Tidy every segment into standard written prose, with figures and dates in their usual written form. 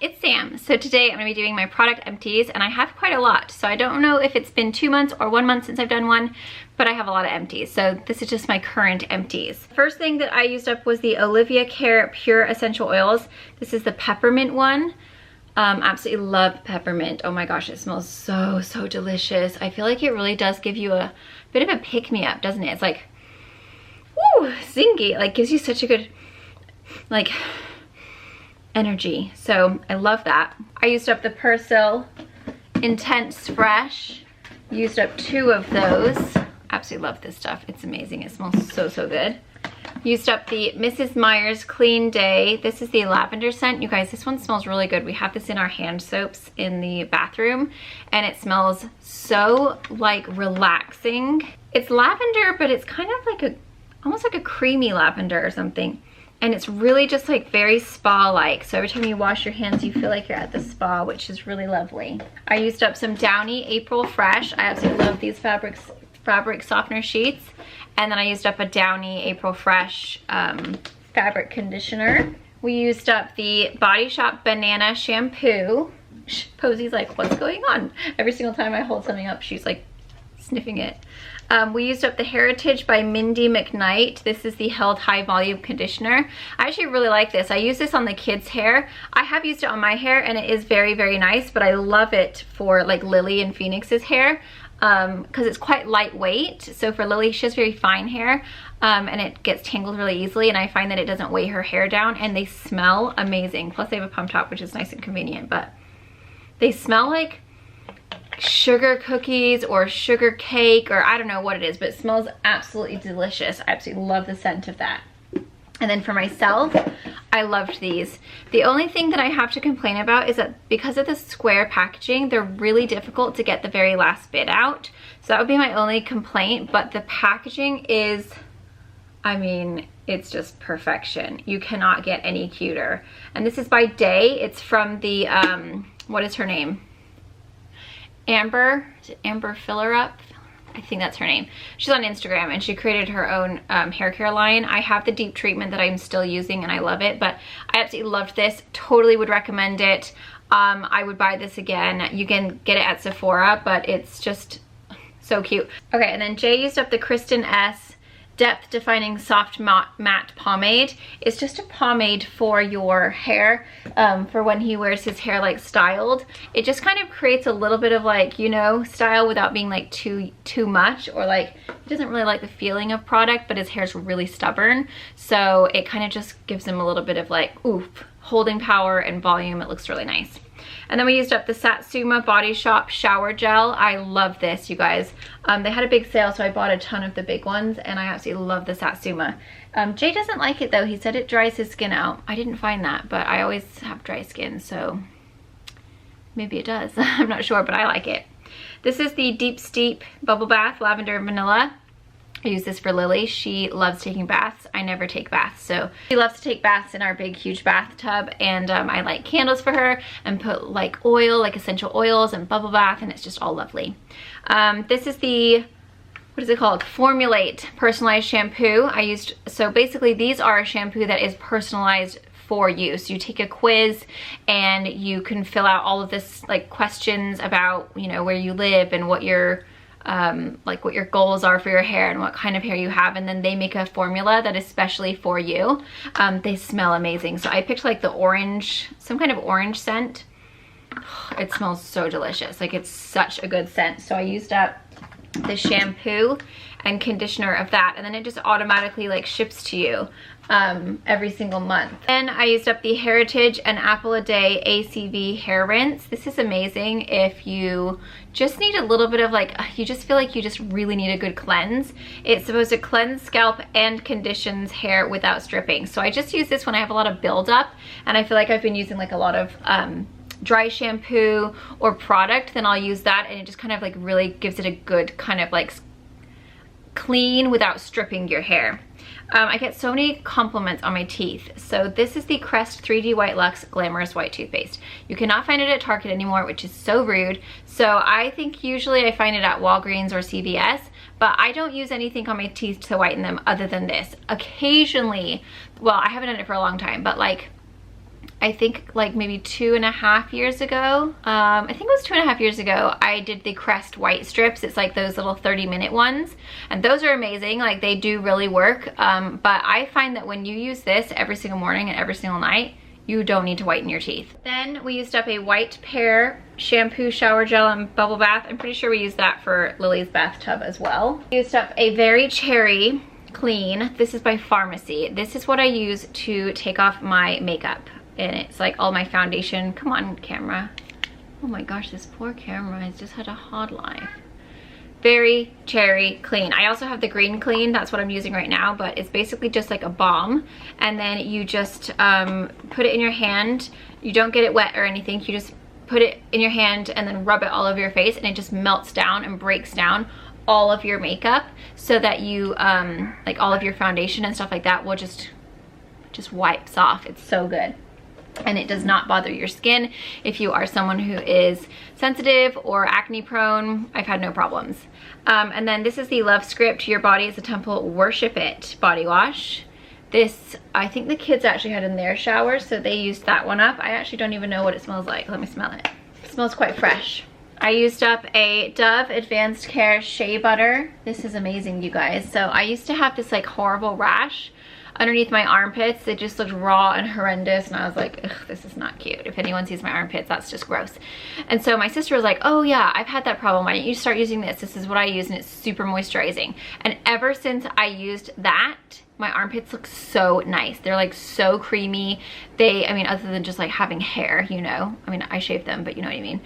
it's Sam. So today I'm gonna be doing my product empties, and I have quite a lot. So I don't know if it's been 2 months or 1 month since I've done one, but I have a lot of empties. So this is just my current empties. First thing that I used up was the Olivia Care Pure Essential Oils. This is the peppermint one. Absolutely love peppermint. Oh my gosh, it smells so, so delicious. I feel like it really does give you a bit of a pick-me-up, doesn't it? It's like, woo, zingy. Like, gives you such a good, like, energy. So I love that. I used up the Persil Intense Fresh. Used up 2 of those. Absolutely love this stuff. It's amazing. It smells so, so good. Used up the Mrs. Meyer's Clean Day. This is the lavender scent. You guys, this one smells really good. We have this in our hand soaps in the bathroom, and it smells so like relaxing. It's lavender, but it's kind of like almost like a creamy lavender or something. And it's really just like very spa-like. So every time you wash your hands, you feel like you're at the spa, which is really lovely. I used up some Downy April Fresh. I absolutely love these fabric softener sheets. And then I used up a Downy April Fresh fabric conditioner. We used up the Body Shop Banana Shampoo. Posey's like, what's going on? Every single time I hold something up, she's like sniffing it. We used up the Heritage by Mindy McKnight. This is the Held High Volume Conditioner. I actually really like this. I use this on the kids' hair. I have used it on my hair, and it is very, very nice, but I love it for like Lily and Phoenix's hair because it's quite lightweight. So for Lily, she has very fine hair, and it gets tangled really easily, and I find that it doesn't weigh her hair down, and they smell amazing. Plus they have a pump top, which is nice and convenient, but they smell like sugar cookies or sugar cake, or I don't know what it is, but it smells absolutely delicious. I absolutely love the scent of that. And then for myself, I loved these. The only thing that I have to complain about is that because of the square packaging, they're really difficult to get the very last bit out. So that would be my only complaint, but the packaging is, I mean, it's just perfection. You cannot get any cuter. And this is by Day. It's from the, what is her name? Amber, is it Amber Filler Up? I think that's her name. She's on Instagram, and she created her own hair care line. I have the deep treatment that I'm still using, and I love it, but I absolutely loved this. Totally would recommend it. I would buy this again. You can get it at Sephora, but it's just so cute. Okay, and then Jay used up the Kristen S Depth Defining Soft Matte Pomade. It's just a pomade for your hair, for when he wears his hair like styled. It just kind of creates a little bit of like, you know, style without being like too much, or like, he doesn't really like the feeling of product, but his hair's really stubborn. So it kind of just gives him a little bit of like, oof, holding power and volume. It looks really nice. And then we used up the Satsuma Body Shop Shower Gel. I love this, you guys. They had a big sale, so I bought a ton of the big ones, and I absolutely love the Satsuma. Jay doesn't like it though. He said it dries his skin out. I didn't find that, but I always have dry skin, so maybe it does. I'm not sure, but I like it. This is the Deep Steep Bubble Bath Lavender and Vanilla. I use this for Lily. She loves taking baths. I never take baths, so she loves to take baths in our big huge bathtub, and I light candles for her and put like oil, like essential oils and bubble bath, and it's just all lovely. This is the, what is it called? Formulate Personalized Shampoo. So basically these are a shampoo that is personalized for you. So you take a quiz and you can fill out all of this like questions about, you know, where you live and what your like what your goals are for your hair and what kind of hair you have, and then they make a formula that is specially for you. They smell amazing. So I picked like the orange, some kind of orange scent. It smells so delicious. Like, it's such a good scent. So I used up the shampoo and conditioner of that, and then it just automatically like ships to you every single month. Then I used up the Heritage An Apple a Day ACV hair rinse. This is amazing if you just need a little bit of like, you just feel like you just really need a good cleanse. It's supposed to cleanse scalp and conditions hair without stripping. So I just use this when I have a lot of buildup, and I feel like I've been using like a lot of dry shampoo or product, then I'll use that, and it just kind of like really gives it a good kind of like clean without stripping your hair. I get so many compliments on my teeth. So this is the Crest 3D White Luxe Glamorous White Toothpaste. You cannot find it at Target anymore, which is so rude. So I think usually I find it at Walgreens or CVS, but I don't use anything on my teeth to whiten them other than this. Occasionally, well, I haven't done it for a long time, but like I think like maybe 2.5 years ago. I think it was 2.5 years ago, I did the Crest white strips. It's like those little 30-minute ones. And those are amazing, like they do really work. But I find that when you use this every single morning and every single night, you don't need to whiten your teeth. Then we used up a white pear shampoo, shower gel, and bubble bath. I'm pretty sure we used that for Lily's bathtub as well. We used up a Very Cherry Clean. This is by Pharmacy. This is what I use to take off my makeup. And it's like all my foundation. Come on, camera. Oh my gosh, this poor camera has just had a hard life. Very Cherry Clean. I also have the Green Clean. That's what I'm using right now, but it's basically just like a balm. And then you just put it in your hand. You don't get it wet or anything. You just put it in your hand and then rub it all over your face, and it just melts down and breaks down all of your makeup, so that you like all of your foundation and stuff like that will just wipes off. It's so good. And it does not bother your skin. If you are someone who is sensitive or acne prone, I've had no problems. And then this is the Love Script Your Body is a Temple, Worship It body wash. This, I think the kids actually had in their showers, so they used that one up. I actually don't even know what it smells like. Let me smell it. It smells quite fresh. I used up a Dove Advanced Care Shea Butter. This is amazing, you guys. So I used to have this like horrible rash underneath my armpits. It just looked raw and horrendous, and I was like, ugh, this is not cute. If anyone sees my armpits, that's just gross. And so my sister was like, oh yeah, I've had that problem. Why don't you start using this? This is what I use, and it's super moisturizing. And ever since I used that, my armpits look so nice. They're like so creamy. They, I mean, other than just like having hair, you know, I mean, I shave them, but you know what I mean.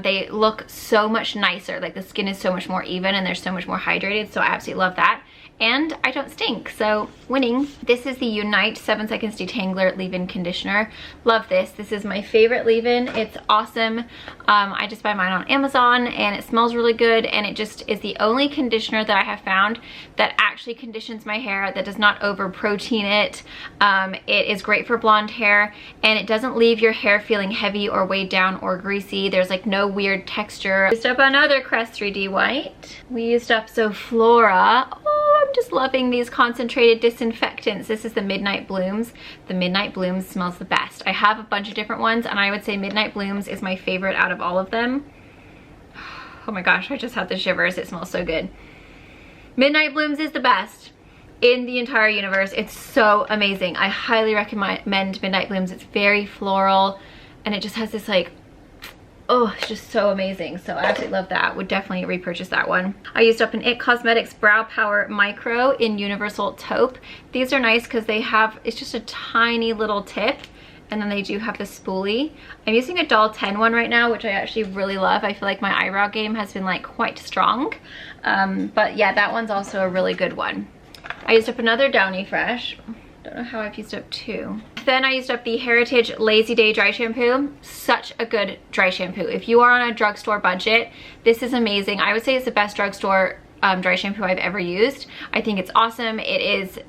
They look so much nicer. Like the skin is so much more even, and they're so much more hydrated. So I absolutely love that. And I don't stink, so winning. This is the Unite 7 Seconds Detangler Leave-In Conditioner. Love this. This is my favorite leave-in. It's awesome. I just buy mine on Amazon, and it smells really good, and it just is the only conditioner that I have found that actually conditions my hair, that does not over-protein it. It is great for blonde hair, and it doesn't leave your hair feeling heavy or weighed down or greasy. There's like no weird texture. We used up another Crest 3D White. We used up Zoflora. Oh, I'm just loving these concentrated disinfectants. This is the Midnight Blooms. The Midnight Blooms smells the best. I have a bunch of different ones, and I would say Midnight Blooms is my favorite out of all of them. Oh my gosh, I just had the shivers. It smells so good. Midnight Blooms is the best in the entire universe. It's so amazing. I highly recommend Midnight Blooms. It's very floral, and it just has this like, oh, it's just so amazing. So I absolutely love that. Would definitely repurchase that one. I used up an IT Cosmetics Brow Power Micro in Universal Taupe. These are nice because they have, it's just a tiny little tip, and then they do have the spoolie. I'm using a Doll 10 one right now, which I actually really love. I feel like my eyebrow game has been like quite strong. But yeah, that one's also a really good one. I used up another Downy Fresh. Don't know how I've used up two. Then I used up the Heritage Lazy Day Dry Shampoo. Such a good dry shampoo. If you are on a drugstore budget, this is amazing. I would say it's the best drugstore dry shampoo I've ever used. I think it's awesome. It is,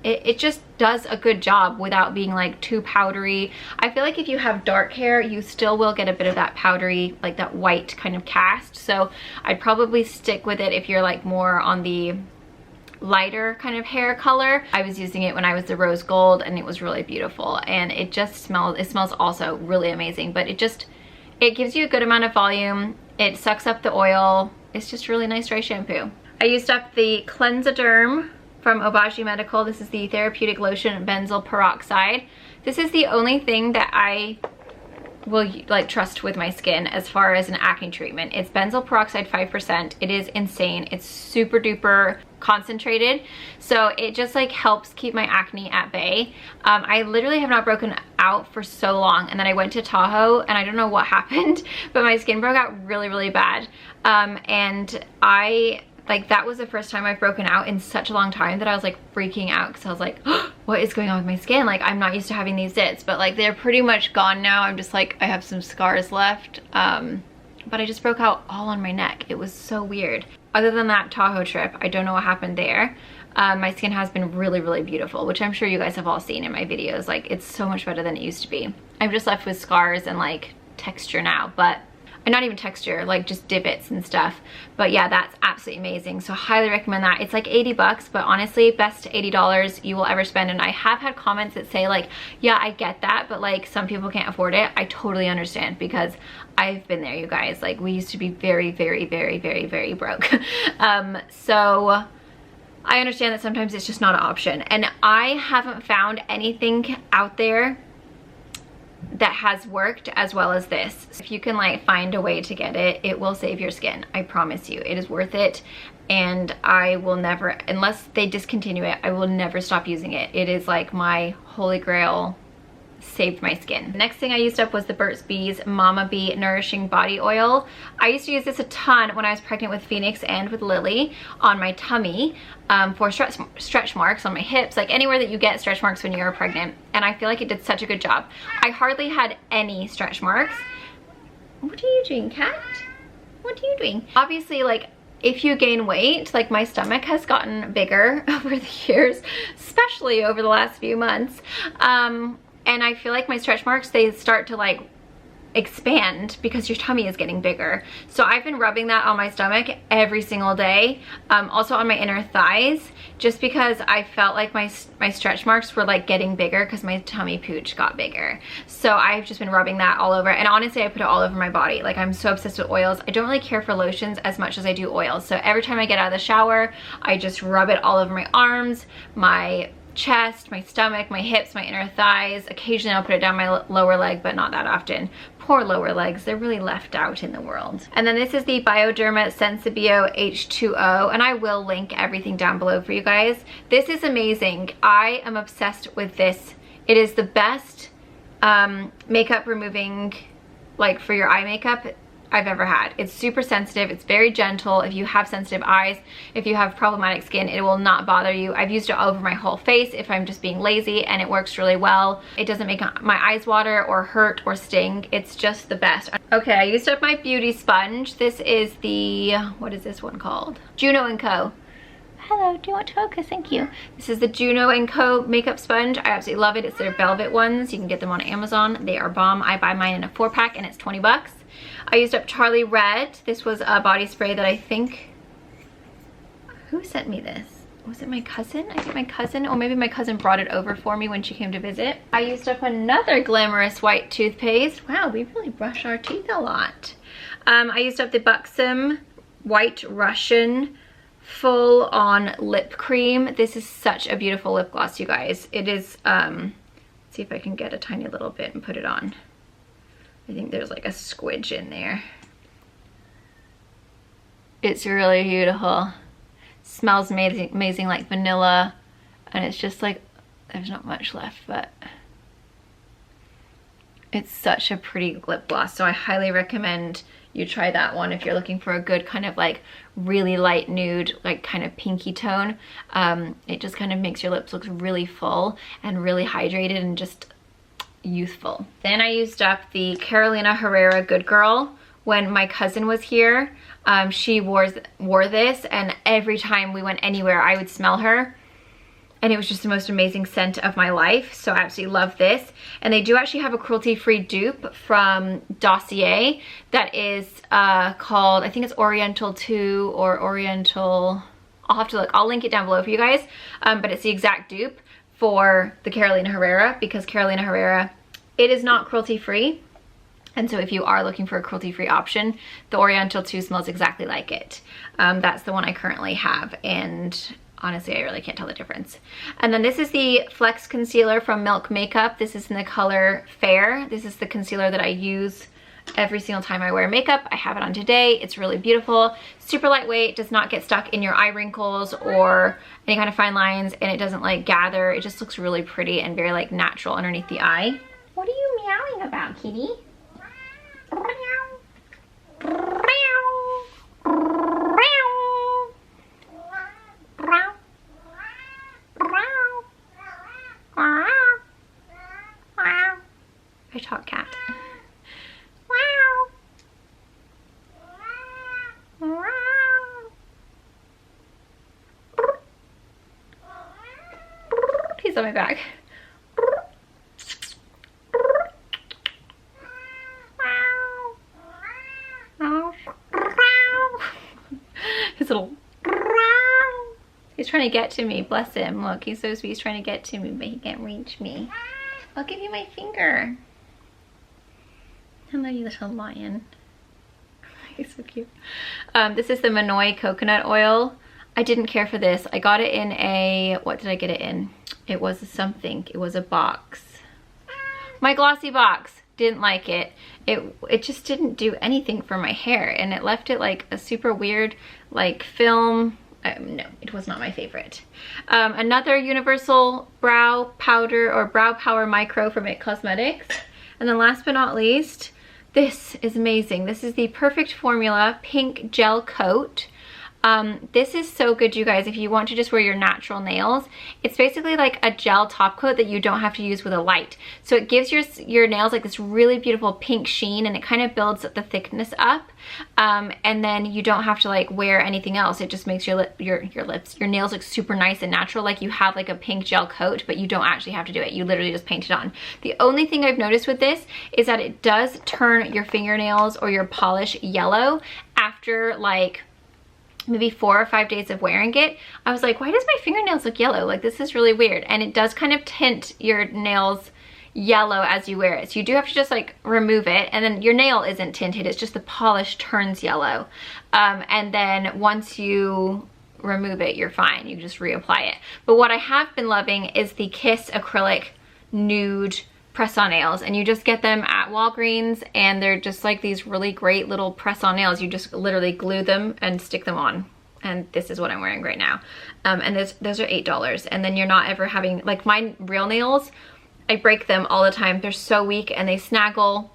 it just does a good job without being like too powdery. I feel like if you have dark hair, you still will get a bit of that powdery, like that white kind of cast. So I'd probably stick with it if you're like more on the lighter kind of hair color. I was using it when I was the rose gold, and it was really beautiful, and it just smells, it smells also really amazing, but it gives you a good amount of volume. It sucks up the oil. It's just really nice dry shampoo. I used up the Cleansaderm from Obagi Medical. This is the Therapeutic Lotion Benzoyl Peroxide. This is the only thing that I will like trust with my skin as far as an acne treatment. It's benzoyl peroxide 5%. It is insane. It's super duper concentrated, so it just like helps keep my acne at bay. I literally have not broken out for so long, and then I went to Tahoe, and I don't know what happened, but my skin broke out really, really bad. And that was the first time I've broken out in such a long time that I was like freaking out, because I was like, oh, what is going on with my skin? Like, I'm not used to having these zits, but like they're pretty much gone now. I'm just like, I have some scars left. But I just broke out all on my neck. It was so weird. Other than that Tahoe trip, I don't know what happened there. My skin has been really, really beautiful, which I'm sure you guys have all seen in my videos. Like, it's so much better than it used to be. I'm just left with scars and like texture now, but and not even texture, like just divots and stuff. But yeah, that's absolutely amazing. So highly recommend that. It's like 80 bucks, but honestly, best $80 you will ever spend. And I have had comments that say like, yeah, I get that, but like some people can't afford it. I totally understand, because I've been there, you guys. Like, we used to be very, very, very, very, very broke. So I understand that sometimes it's just not an option. And I haven't found anything out there that has worked as well as this. If you can like find a way to get it, it will save your skin. I promise you, it is worth it. And I will never, unless they discontinue it, I will never stop using it. It is like my holy grail, saved my skin. The next thing I used up was the Burt's Bees Mama Bee Nourishing Body Oil. I used to use this a ton when I was pregnant with Phoenix and with Lily on my tummy, for stretch marks on my hips, like anywhere that you get stretch marks when you're pregnant. And I feel like it did such a good job. I hardly had any stretch marks. What are you doing, cat? What are you doing? Obviously, like, if you gain weight, like my stomach has gotten bigger over the years, especially over the last few months. And I feel like my stretch marks, they start to like expand because your tummy is getting bigger. So I've been rubbing that on my stomach every single day. Also on my inner thighs, just because I felt like my stretch marks were like getting bigger because my tummy pooch got bigger. So I've just been rubbing that all over. And honestly, I put it all over my body. Like, I'm so obsessed with oils. I don't really care for lotions as much as I do oils. So every time I get out of the shower, I just rub it all over my arms, my chest, my stomach, my hips, my inner thighs. Occasionally I'll put it down my lower leg, but not that often. Poor lower legs, they're really left out in the world. And then this is the Bioderma Sensibio H2O, and I will link everything down below for you guys. This is amazing. I am obsessed with this. It is the best makeup removing, like for your eye makeup, I've ever had. It's super sensitive. It's very gentle. If you have sensitive eyes, if you have problematic skin, it will not bother you. I've used it all over my whole face if I'm just being lazy, and it works really well. It doesn't make my eyes water or hurt or sting. It's just the best. Okay, I used up my beauty sponge. This is the, what is this one called? Juno & Co. Hello, do you want to focus? Thank you. This is the Juno & Co. makeup sponge. I absolutely love it. It's their velvet ones. You can get them on Amazon. They are bomb. I buy mine in a 4-pack and it's 20 bucks. I used up Charlie Red. This was a body spray that I think, who sent me this? Was it my cousin? I think my cousin, or maybe my cousin brought it over for me when she came to visit. I used up another Glamorous White toothpaste. Wow, we really brush our teeth a lot. I used up the Buxom White Russian Full On Lip Cream. This is such a beautiful lip gloss, you guys. It is, let's see if I can get a tiny little bit and put it on. I think there's like a squidge in there. It's really beautiful. Smells amazing, amazing like vanilla. And it's just like, there's not much left, but it's such a pretty lip gloss. So I highly recommend you try that one if you're looking for a good kind of like really light nude, like kind of pinky tone. It just kind of makes your lips look really full and really hydrated and just youthful. Then I used up the Carolina Herrera Good Girl. When my cousin was here, she wore this, and every time we went anywhere I would smell her, and it was just the most amazing scent of my life. So I absolutely love this. And they do actually have a cruelty-free dupe from Dossier that is called, I think it's Oriental 2 or Oriental, I'll have to look. I'll link it down below for you guys. But it's the exact dupe for the Carolina Herrera, because Carolina Herrera, it is not cruelty-free. And so if you are looking for a cruelty-free option, the Oriental 2 smells exactly like it. That's the one I currently have, and honestly, I really can't tell the difference. And then this is the Flex Concealer from Milk Makeup. This is in the color Fair. This is the concealer that I use every single time I wear makeup. I have it on today. It's really beautiful. Super lightweight, does not get stuck in your eye wrinkles or any kind of fine lines, and it doesn't like gather. It just looks really pretty and very like natural underneath the eye. What are you meowing about, kitty? I talk cat. He's on my back. He's trying to get to me. Bless him. Look, he's so sweet. He's trying to get to me, but he can't reach me. I'll give you my finger. Hello, you little lion. He's so cute. This is the Manoi coconut oil. I didn't care for this. I got it in a, what did I get it in? It was something. It was a box. My glossy box. Didn't like it. It just didn't do anything for my hair, and it left it like a super weird like film. No, it was not my favorite. Another universal brow powder or brow power micro from It Cosmetics. And then last but not least, this is amazing. This is the Perfect Formula Pink Gel Coat. This is so good, you guys, if you want to just wear your natural nails. It's basically like a gel top coat that you don't have to use with a light. So it gives your nails like this really beautiful pink sheen, and it kind of builds the thickness up. And then you don't have to like wear anything else. It just makes your nails look super nice and natural, like you have like a pink gel coat, but you don't actually have to do it. You literally just paint it on. The only thing I've noticed with this is that it does turn your fingernails or your polish yellow after like maybe 4 or 5 days of wearing it. I was like, why does my fingernails look yellow? Like, this is really weird. And it does kind of tint your nails yellow as you wear it. So you do have to just like remove it, and then your nail isn't tinted, it's just the polish turns yellow. And then once you remove it, you're fine. You just reapply it. But what I have been loving is the Kiss acrylic nude press-on nails, and you just get them at Walgreens, and they're just like these really great little press-on nails. You just literally glue them and stick them on, and this is what I'm wearing right now. And those are $8, and then you're not ever having, like my real nails, I break them all the time. They're so weak and they snaggle,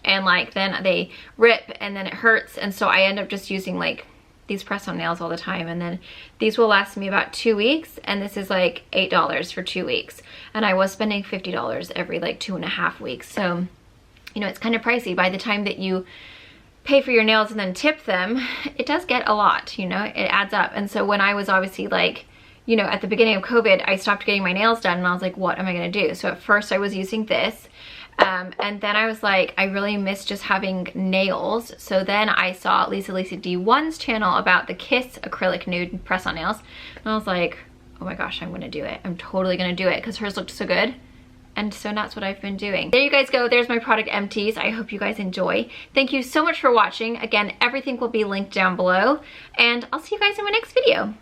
and like then they rip, and then it hurts, and so I end up just using like these press-on nails all the time. And then these will last me about 2 weeks, and this is like $8 for 2 weeks, and I was spending $50 every like 2.5 weeks. So you know, it's kind of pricey. By the time that you pay for your nails and then tip them, it does get a lot, you know, it adds up. And so when I was obviously like, you know, at the beginning of COVID, I stopped getting my nails done, and I was like, what am I gonna do? So at first I was using this, and then I was like, I really miss just having nails. So then I saw Lisa D1's channel about the Kiss acrylic nude press-on nails, and I was like, oh my gosh, I'm gonna do it. I'm totally gonna do it, because hers looked so good. And so that's what I've been doing. There you guys go. There's my product Empties. I hope you guys enjoy. Thank you so much for watching. Again, everything will be linked down below, and I'll see you guys in my next video.